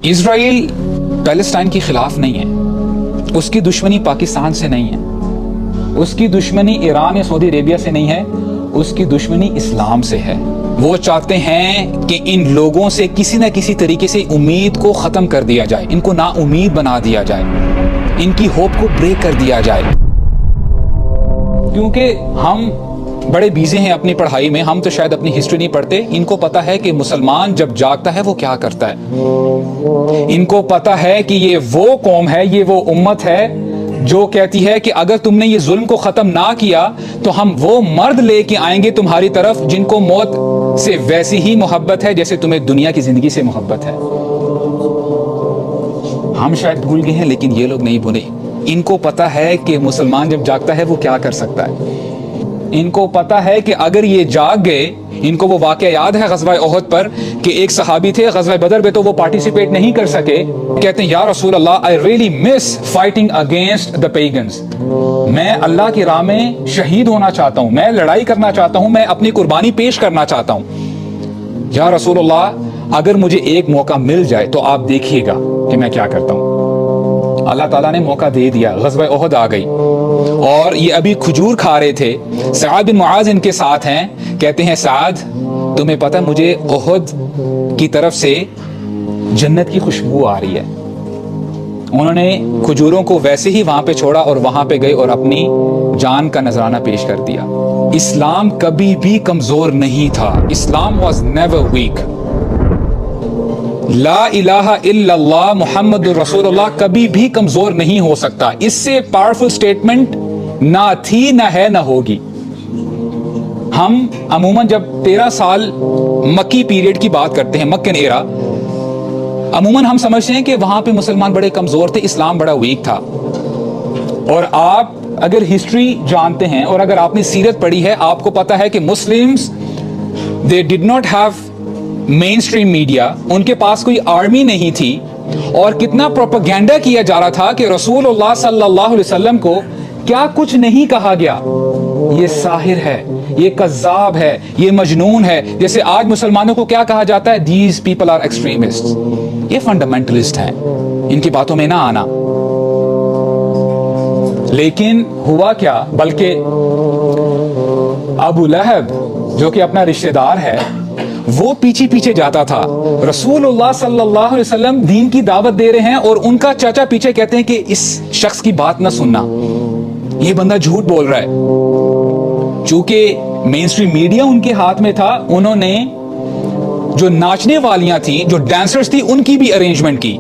Israel Palestine के खिलाफ नहीं है, उसकी दुश्मनी पाकिस्तान से नहीं है, उसकी दुश्मनी ईरान या सऊदी अरेबिया से नहीं है, उसकी दुश्मनी इस्लाम से है। वो चाहते हैं कि इन लोगों से किसी न किसी तरीके से उम्मीद को ख़त्म कर दिया जाए, इनको ना उम्मीद बना दिया जाए, इनकी होप को ब्रेक कर दिया जाए। क्योंकि हम बड़े बिजी हैं अपनी पढ़ाई में, हम तो शायद अपनी हिस्ट्री नहीं पढ़ते। इनको पता है कि मुसलमान जब जागता है वो क्या करता है। इनको पता है कि ये वो कौम है, ये वो उम्मत है जो कहती है कि अगर तुमने ये जुल्म को खत्म ना किया तो हम वो मर्द लेके आएंगे तुम्हारी तरफ जिनको मौत से वैसी ही मोहब्बत है जैसे तुम्हें दुनिया की जिंदगी से मोहब्बत है। हम शायद भूल गए हैं लेकिन ये लोग नहीं भूले। इनको पता है कि मुसलमान जब जागता है वो क्या कर सकता है। इनको पता है कि अगर ये जाग गए, इनको वो वाकया याद है ग़ज़वा ओहद पर कि एक सहाबी थे ग़ज़वा बदर में, तो वो पार्टिसिपेट नहीं कर सके। कहते हैं या रसूल अल्लाह, I really miss fighting against the pagans. मैं अल्लाह की राह में शहीद होना चाहता हूँ, मैं लड़ाई करना चाहता हूँ, मैं अपनी कुर्बानी पेश करना चाहता हूँ। या रसूल अल्लाह, अगर मुझे एक मौका मिल जाए तो आप देखिएगा कि मैं क्या करता हूँ। अल्लाह ताला ने मौका दे दिया, ग़ज़वा ओहद आ गई और ये अभी खजूर खा रहे थे। सआद बिन मुआज़ इनके साथ हैं। कहते हैं सआद, तुम्हें पता मुझे ओहद की तरफ से जन्नत की खुशबू आ रही है। उन्होंने खजूरों को वैसे ही वहां पे छोड़ा और वहां पे गए और अपनी जान का नजराना पेश कर दिया। इस्लाम कभी भी कमजोर नहीं था। इस्लाम वॉज नेवर वीक। ला इलाहा इल्लल्लाह मुहम्मदुर रसूलुल्लाह कभी भी कमजोर नहीं हो सकता। इससे पावरफुल स्टेटमेंट ना थी, ना है, ना होगी। हम अमूमन जब 13 साल मक्की पीरियड की बात करते हैं, मक्कन एरा, अमूमन हम समझते हैं कि वहां पे मुसलमान बड़े कमजोर थे, इस्लाम बड़ा वीक था। और आप अगर हिस्ट्री जानते हैं और अगर आपने सीरत पढ़ी है, आपको पता है कि Muslims they did not have main stream media, उनके पास कोई आर्मी नहीं थी और कितना प्रोपेगेंडा किया जा रहा था कि रसूलुल्लाह सल्लल्लाहु अलैहि वसल्लम को क्या कुछ नहीं कहा गया। ये साहिर है, ये कज़्ज़ाब है, ये मजनून है। जैसे आज मुसलमानों को क्या कहा जाता है, दीज पीपल आर एक्सट्रीमिस्ट, ये फंडामेंटलिस्ट हैं, इनकी बातों में ना आना। लेकिन हुआ क्या, बल्कि अबू लहब जो कि अपना रिश्तेदार है, वो पीछे पीछे जाता था। रसूलुल्लाह सल्लल्लाहु अलैहि वसल्लम दीन की दावत दे रहे हैं और उनका चाचा पीछे कहते हैं कि इस शख्स की बात ना सुनना, ये बंदा झूठ बोल रहा है। चूंकि मेन स्ट्रीम मीडिया उनके हाथ में था, उन्होंने जो नाचने वालियां थी, जो डांसर्स थी, उनकी भी अरेंजमेंट की।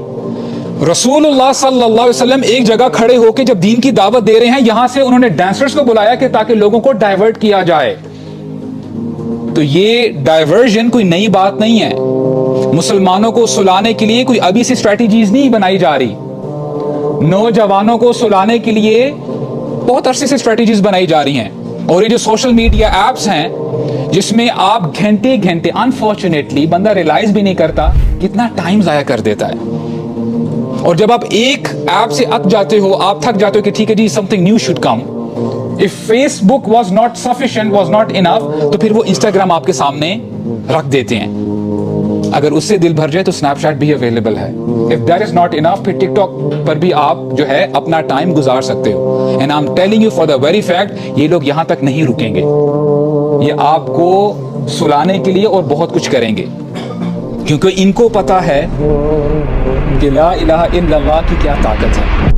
रसूलुल्लाह सल्लल्लाहु अलैहि वसल्लम एक जगह खड़े होकर जब दीन की दावत दे रहे हैं, यहां से उन्होंने डांसर्स को बुलाया कि ताकि लोगों को डाइवर्ट किया जाए। तो ये डाइवर्जन कोई नई बात नहीं है। मुसलमानों को सुलाने के लिए कोई अभी से स्ट्रेटजीज नहीं बनाई जा रही। नौजवानों को सुलाने के लिए बहुत अरसे से स्ट्रेटजीज बनाई जा रही हैं। और ये जो सोशल मीडिया एप्स हैं जिसमें आप घंटे घंटे, अनफॉर्चुनेटली बंदा रियलाइज भी नहीं करता कितना टाइम जाया कर देता है। और जब आप एक ऐप से अक जाते हो, आप थक जाते हो कि ठीक है जी, something new should come. If Facebook was not sufficient, was not enough, तो फिर वो Instagram आपके सामने रख देते हैं। अगर उससे दिल भर जाए तो Snapchat भी अवेलेबल है। If that is not enough, फिर TikTok पर भी आप जो है अपना टाइम गुजार सकते हो। And I'm telling you for the very fact, ये लोग यहाँ तक नहीं रुकेंगे। ये आपको सुलाने के लिए और बहुत कुछ करेंगे, क्योंकि इनको पता है कि ला इलाहा इल्लल्लाह की क्या ताकत है।